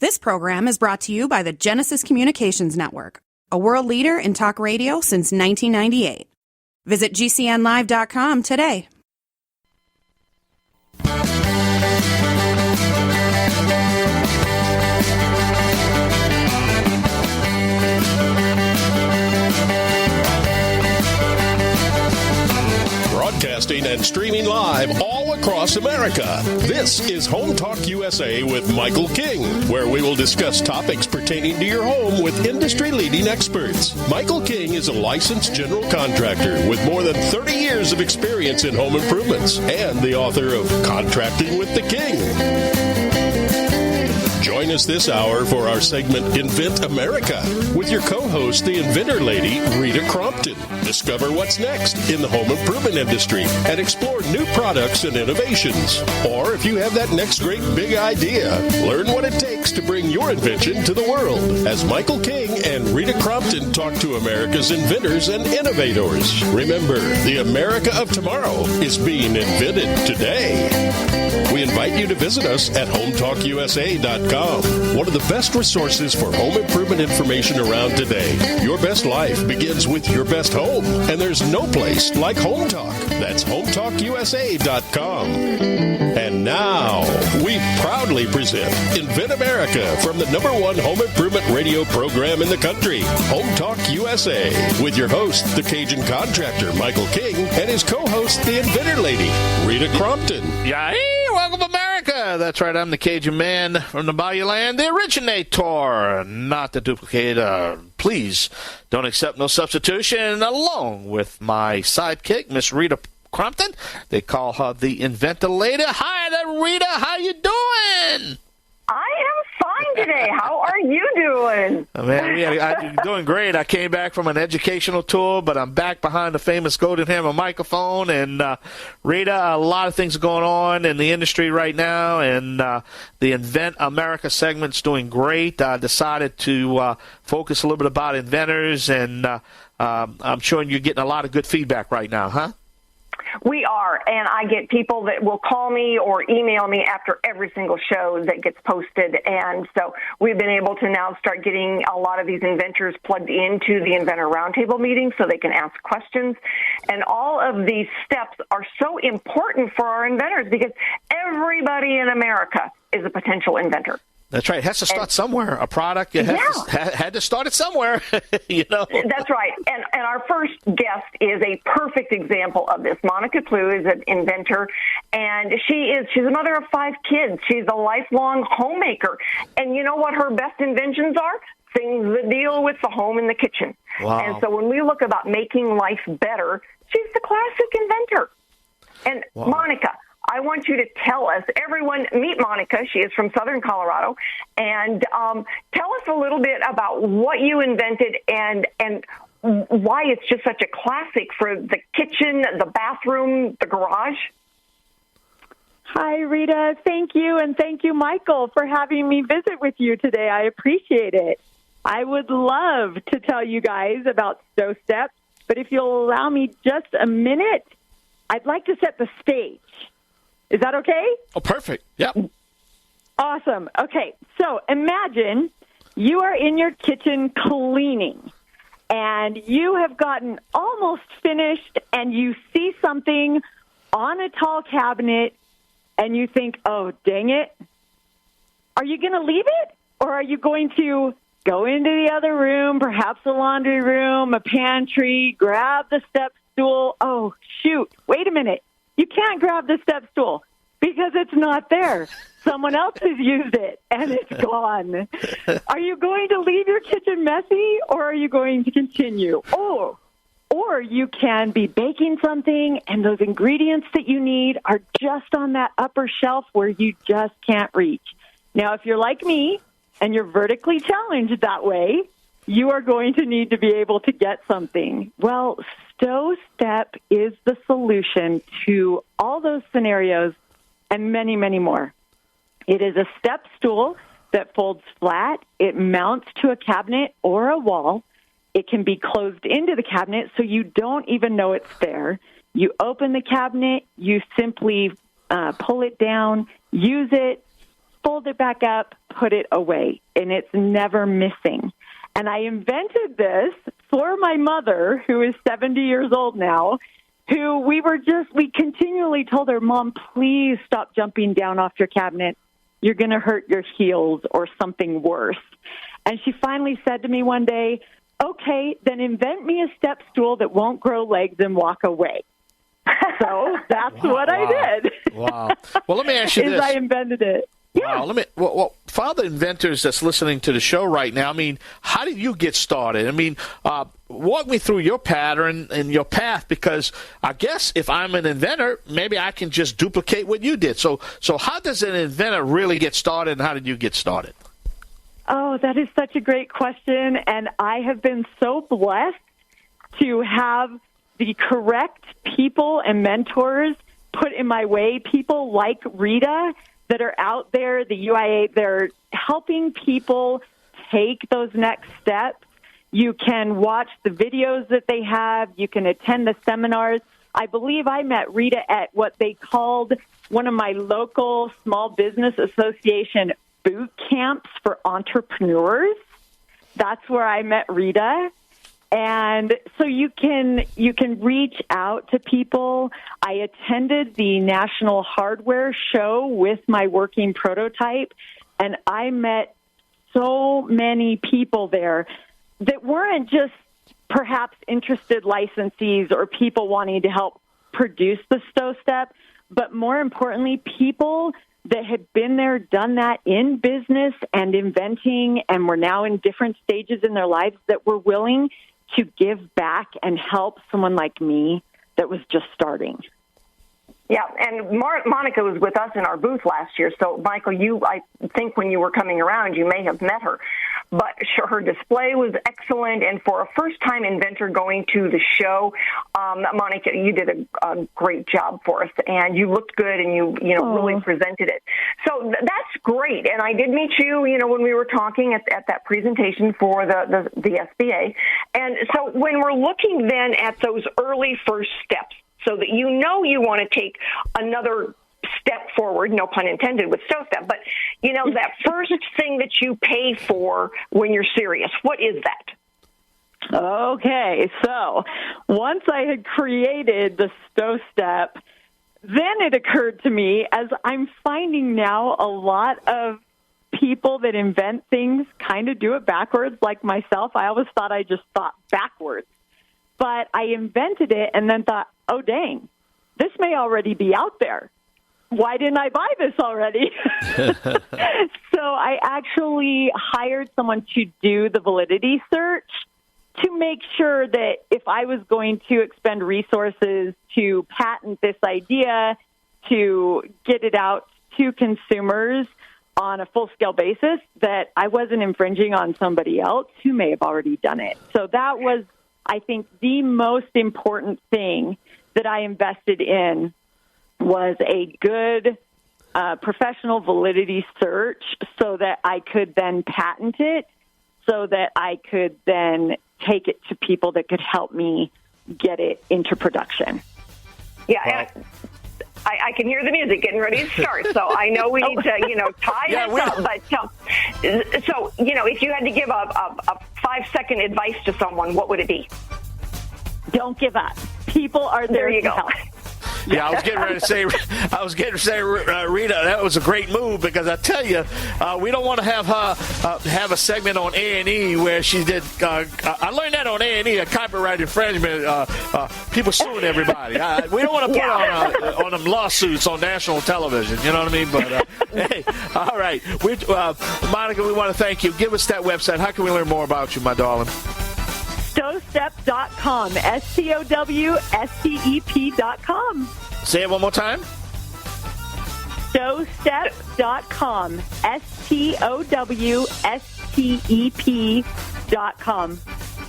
This program is brought to you by the Genesis Communications Network, a world leader in talk radio since 1998. Visit GCNlive.com today. Broadcasting and streaming live all across America. This is Home Talk USA with Michael King, where we will discuss topics pertaining to your home with industry-leading experts. Michael King is a licensed general contractor with more than 30 years of experience in home improvements and the author of Contracting with the King. Join us this hour for our segment Invent America with your co-host, the Inventor Lady, Rita Crompton. Discover what's next in the home improvement industry and explore new products and innovations. Or if you have that next great big idea, learn what it takes to bring your invention to the world. As Michael King and Rita Crompton talk to America's inventors and innovators. Remember, the America of tomorrow is being invented today. We invite you to visit us at hometalkusa.com. One of the best resources for home improvement information around today. Your best life begins with your best home, and there's no place like Home Talk. That's hometalkusa.com. And now, we proudly present Invent America from the #1 home improvement radio program in the country, Home Talk USA, with your host, the Cajun contractor, Michael King, and his co-host, the Inventor Lady, Rita Crompton. Yay! Welcome, America! That's right, I'm the Cajun man from the Bayou Land, the originator, not the duplicator. Please don't accept no substitution, along with my sidekick, Miss Rita Crompton. They call her the Inventor Lady. Hi there, Rita. How you doing? I am fine today. How are you doing? I'm doing great. I came back from an educational tour, but I'm back behind the famous Golden Hammer microphone. And, Rita, a lot of things are going on in the industry right now, and the Invent America segment's doing great. I decided to focus a little bit about inventors, and I'm sure you're getting a lot of good feedback right now, huh? We are, and I get people that will call me or email me after every single show that gets posted, and so we've been able to now start getting a lot of these inventors plugged into the Inventor Roundtable meetings so they can ask questions, and all of these steps are so important for our inventors because everybody in America is a potential inventor. That's right. It has to start somewhere. A product, it had to start it somewhere, you know. That's right. And our first guest is a perfect example of this. Monica Plewe is an inventor, and she's a mother of 5 kids. She's a lifelong homemaker. And you know what her best inventions are? Things that deal with the home and the kitchen. Wow. And so when we look about making life better, she's the classic inventor. And wow. Monica, I want you to tell us, everyone, meet Monica. She is from Southern Colorado. And tell us a little bit about what you invented and why it's just such a classic for the kitchen, the bathroom, the garage. Hi, Rita. Thank you. And thank you, Michael, for having me visit with you today. I appreciate it. I would love to tell you guys about Stow Steps, but if you'll allow me just a minute, I'd like to set the stage. Is that okay? Oh, perfect. Yep. Awesome. Okay, so imagine you are in your kitchen cleaning, and you have gotten almost finished, and you see something on a tall cabinet, and you think, oh, dang it. Are you going to leave it, or are you going to go into the other room, perhaps a laundry room, a pantry, grab the step stool? Oh, shoot, wait a minute. You can't grab the step stool because it's not there. Someone else has used it, and it's gone. Are you going to leave your kitchen messy, or are you going to continue? Or you can be baking something, and those ingredients that you need are just on that upper shelf where you just can't reach. Now, if you're like me, and you're vertically challenged that way, you are going to need to be able to get something. Well, Stow Step is the solution to all those scenarios and many, many more. It is a step stool that folds flat. It mounts to a cabinet or a wall. It can be closed into the cabinet so you don't even know it's there. You open the cabinet, you simply pull it down, use it, fold it back up, put it away, and it's never missing. And I invented this for my mother, who is 70 years old now, who we continually told her, Mom, please stop jumping down off your cabinet. You're going to hurt your heels or something worse. And she finally said to me one day, okay, then invent me a step stool that won't grow legs and walk away. So that's what I did. Wow. Well, let me ask you this. I invented it. Yeah. Wow. For other inventors that's listening to the show right now, I mean, how did you get started? I mean, walk me through your pattern and your path, because I guess if I'm an inventor, maybe I can just duplicate what you did. So how does an inventor really get started, and how did you get started? Oh, that is such a great question, and I have been so blessed to have the correct people and mentors put in my way, people like Rita that are out there, the UIA, they're helping people take those next steps. You can watch the videos that they have. You can attend the seminars. I believe I met Rita at what they called one of my local small business association boot camps for entrepreneurs. That's where I met Rita. And so you can reach out to people. I attended the National Hardware Show with my working prototype, and I met so many people there that weren't just perhaps interested licensees or people wanting to help produce the Stow Step, but more importantly, people that had been there, done that in business and inventing, and were now in different stages in their lives that were willing to give back and help someone like me that was just starting. Yeah, and Monica was with us in our booth last year. So, Michael, I think when you were coming around, you may have met her. But her display was excellent, and for a first-time inventor going to the show, Monica, you did a great job for us, and you looked good, and you really presented it. So that's great, and I did meet you, when we were talking at that presentation for the SBA. And so when we're looking then at those early first steps, so that you want to take another step forward, no pun intended with Stow Step, but, that first thing that you pay for when you're serious, what is that? Okay, so once I had created the Stow Step, then it occurred to me, as I'm finding now a lot of people that invent things kind of do it backwards, like myself. I always thought I just thought backwards. But I invented it and then thought, oh, dang, this may already be out there. Why didn't I buy this already? So I actually hired someone to do the validity search to make sure that if I was going to expend resources to patent this idea, to get it out to consumers on a full-scale basis, that I wasn't infringing on somebody else who may have already done it. So that was, I think, the most important thing that I invested in was a good professional validity search so that I could then patent it, so that I could then take it to people that could help me get it into production. Yeah, and I can hear the music getting ready to start, so I know we need to, tie this up. But so, if you had to give a 5-second advice to someone, what would it be? Don't give up. People are there to help. Yeah, I was getting ready to say, Rita, that was a great move, because I tell you, we don't want to have her have a segment on A&E where she did. I learned that on A&E, a copyright infringement. People suing everybody. We don't want to put on them lawsuits on national television. You know what I mean? But hey, all right, Monica, we want to thank you. Give us that website. How can we learn more about you, my darling? Stowstep.com, STOWSTEP.com. Say it one more time. Stowstep.com, STOWSTEP.com.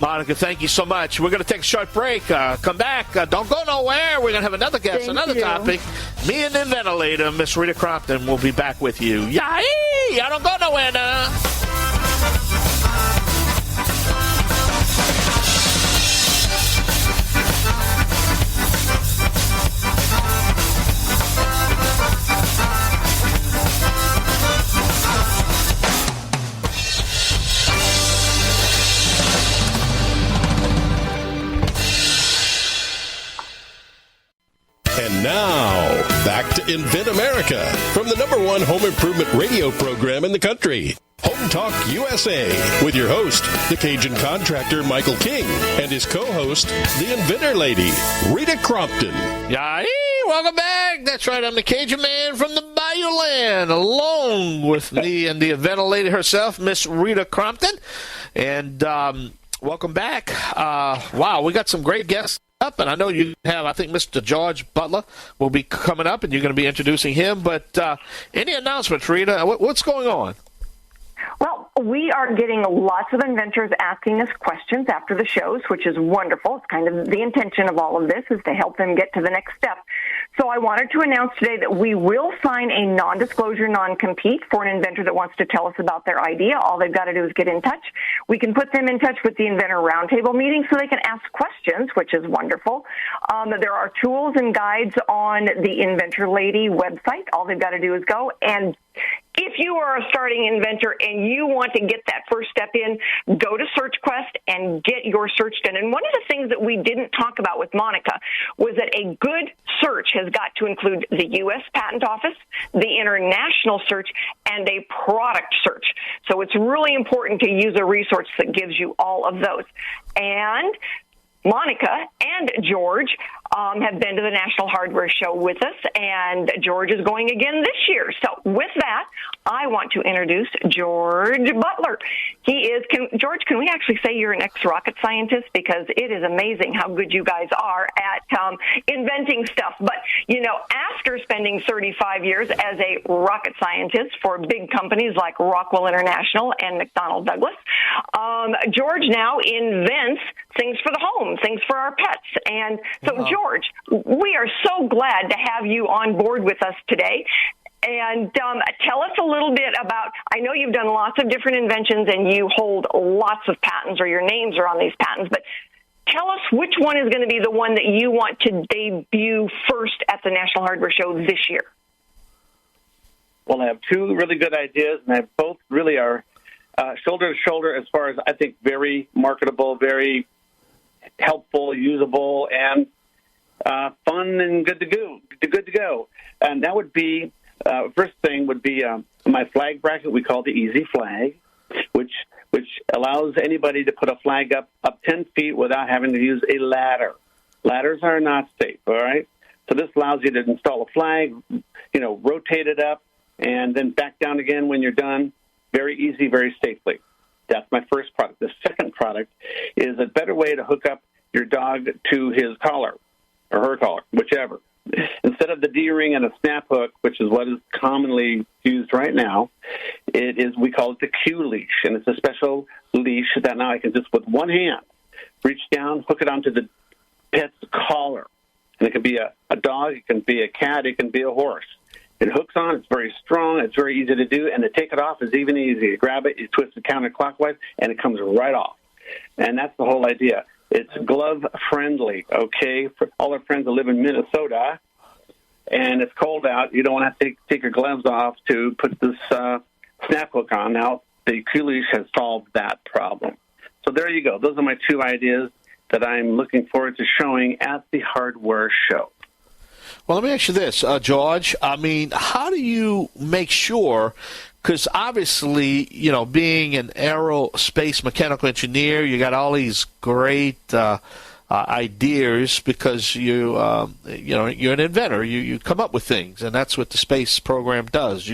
Monica, thank you so much. We're going to take a short break. Come back. Don't go nowhere. We're going to have another guest, another topic. Me and Inventor Lady, Miss Rita Crompton, will be back with you. Yay! I don't go nowhere now. Now, back to Invent America from the #1 home improvement radio program in the country. Home Talk USA with your host, the Cajun contractor Michael King, and his co-host, the Inventor Lady, Rita Crompton. Yay! Welcome back. That's right. I'm the Cajun man from the Bayou Land, along with me and the Inventor Lady herself, Miss Rita Crompton. And welcome back. Wow, we got some great guests up, and I know you have, I think Mr. George Butler will be coming up, and you're going to be introducing him. But any announcements, Rita? What's going on? Well, we are getting lots of inventors asking us questions after the shows, which is wonderful. It's kind of the intention of all of this is to help them get to the next step. So I wanted to announce today that we will sign a non-disclosure, non-compete for an inventor that wants to tell us about their idea. All they've got to do is get in touch. We can put them in touch with the Inventor Roundtable meeting so they can ask questions, which is wonderful. There are tools and guides on the Inventor Lady website. All they've got to do is go. And if you are a starting inventor and you want to get that first step in, go to SearchQuest and get your search done. And one of the things that we didn't talk about with Monica was that a good search has got to include the U.S. Patent Office, the international search, and a product search. So it's really important to use a resource that gives you all of those. And Monica and George have been to the National Hardware Show with us, and George is going again this year. So with that, I want to introduce George Butler. George, can we actually say you're an ex-rocket scientist? Because it is amazing how good you guys are at inventing stuff. But, after spending 35 years as a rocket scientist for big companies like Rockwell International and McDonnell Douglas, George now invents things for the home, things for our pets. And so, George, we are so glad to have you on board with us today. And tell us a little bit about, I know you've done lots of different inventions and you hold lots of patents, or your names are on these patents, but tell us which one is going to be the one that you want to debut first at the National Hardware Show this year. Well, I have two really good ideas, and they both really are shoulder to shoulder as far as, I think, very marketable, very helpful, usable, and fun and good to go. And that would be, first thing would be my flag bracket. We call it the Easy Flag, which allows anybody to put a flag up 10 feet without having to use a ladder. Ladders are not safe, all right? So this allows you to install a flag, rotate it up, and then back down again when you're done. Very easy, very safely. That's my first product. The second product is a better way to hook up your dog to his collar or her collar, whichever. Instead of the D-ring and a snap hook, which is what is commonly used right now, we call it the Q-leash, and it's a special leash that now I can just with one hand reach down, hook it onto the pet's collar. And it can be a dog, it can be a cat, it can be a horse. It hooks on, it's very strong, it's very easy to do, and to take it off is even easier. You grab it, you twist it counterclockwise, and it comes right off. And that's the whole idea. It's glove-friendly, okay? For all our friends that live in Minnesota, and it's cold out, you don't want to have to take your gloves off to put this snap hook on. Now, the Q-leash has solved that problem. So there you go. Those are my two ideas that I'm looking forward to showing at the hardware show. Well, let me ask you this, George. I mean, how do you make sure, because obviously, being an aerospace mechanical engineer, you got all these great ideas because you're an inventor. You come up with things, and that's what the space program does.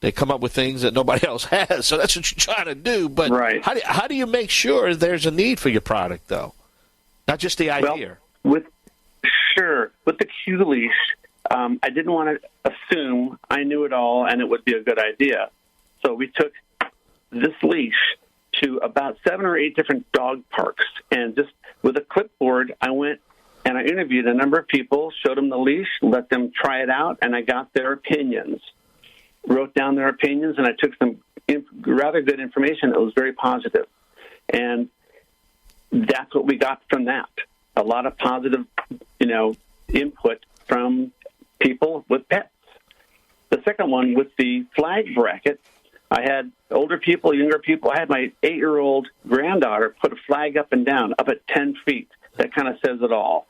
They come up with things that nobody else has, so that's what you're trying to do. But right. How do you make sure there's a need for your product, though? Not just the idea. Well, with the Q-leash, I didn't want to assume I knew it all and it would be a good idea. So we took this leash to about 7 or 8 different dog parks, and just with a clipboard, I went and I interviewed a number of people, showed them the leash, let them try it out, and I got their opinions. Wrote down their opinions, and I took some rather good information that was very positive. And that's what we got from that. A lot of positive, input from people with pets. The second one, with the flag bracket, I had older people, younger people. I had my 8-year-old granddaughter put a flag up and down, up at 10 feet. That kind of says it all.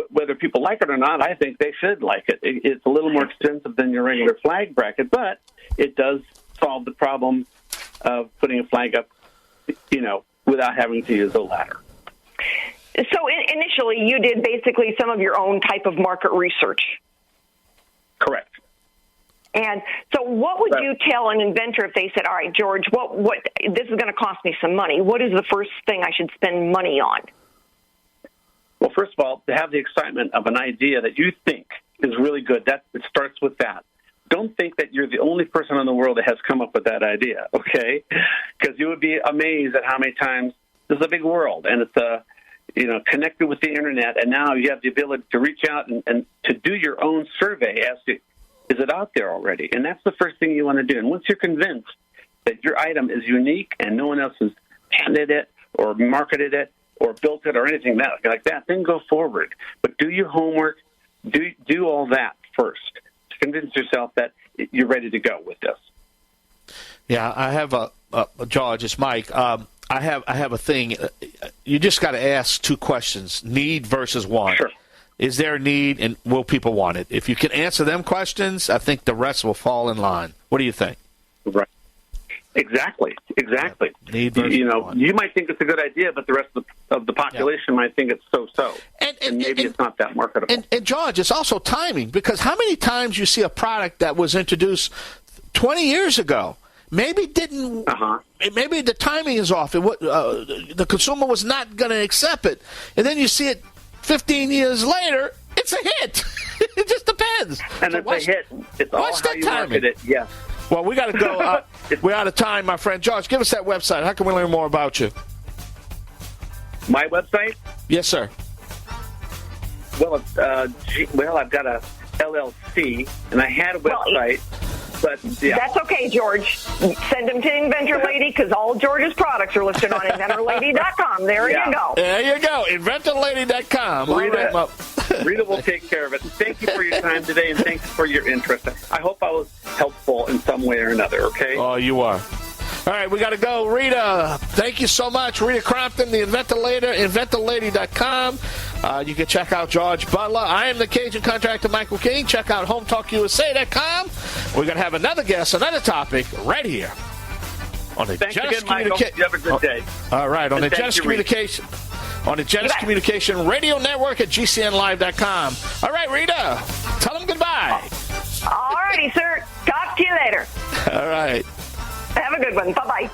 whether people like it or not, I think they should like it. It's a little more expensive than your regular flag bracket, but it does solve the problem of putting a flag up, without having to use a ladder. So initially, you did basically some of your own type of market research. Correct. And so what would you tell an inventor if they said, all right, George, what this is going to cost me some money. What is the first thing I should spend money on? Well, first of all, to have the excitement of an idea that you think is really good, it starts with that. Don't think that you're the only person in the world that has come up with that idea, okay? Because you would be amazed at how many times this is a big world, and it's connected with the internet, and now you have the ability to reach out and to do your own survey as to, is it out there already? And that's the first thing you want to do. And once you're convinced that your item is unique and no one else has patented it or marketed it or built it or anything like that, then go forward. But do your homework, do all that first to convince yourself that you're ready to go with this. Yeah, I have George, it's Mike. I have a thing. You just got to ask two questions: need versus want. Sure. Is there a need, and will people want it? If you can answer them questions, I think the rest will fall in line. What do you think? Right. Exactly. Yeah. Need versus want. You might think it's a good idea, but the rest of the population might think it's so-so. And maybe it's not that marketable. And George, it's also timing, because how many times you see a product that was introduced 20 years ago, maybe didn't. Maybe the timing is off. The consumer was not going to accept it, and then you see it 15 years later. It's a hit. It just depends. And it's a hit. It's all how you market it. Yes. Well, we got to go. We're out of time, my friend. George, give us that website. How can we learn more about you? My website? Yes, sir. Well, I've got a LLC, and I had a website. But, yeah. That's okay, George. Send them to Inventor Lady, because all George's products are listed on inventorlady.com. There you go. There you go. inventorlady.com. Rita will take care of it. Thank you for your time today, and thanks for your interest. I hope I was helpful in some way or another, okay? Oh, you are. All right, we got to go. Rita, thank you so much. Rita Crompton, the Inventor Lady, inventorlady.com. You can check out George Butler. I am the Cajun contractor, Michael King. Check out hometalkusa.com. We're going to have another guest, another topic right here on the Thanks Genesis again, Michael. You have a good day. All right, on the Genesis Communication. On the Genesis Communication Radio Network at GCNlive.com. All right, Rita, tell them goodbye. All righty, sir. Talk to you later. All right. Have a good one. Bye-bye.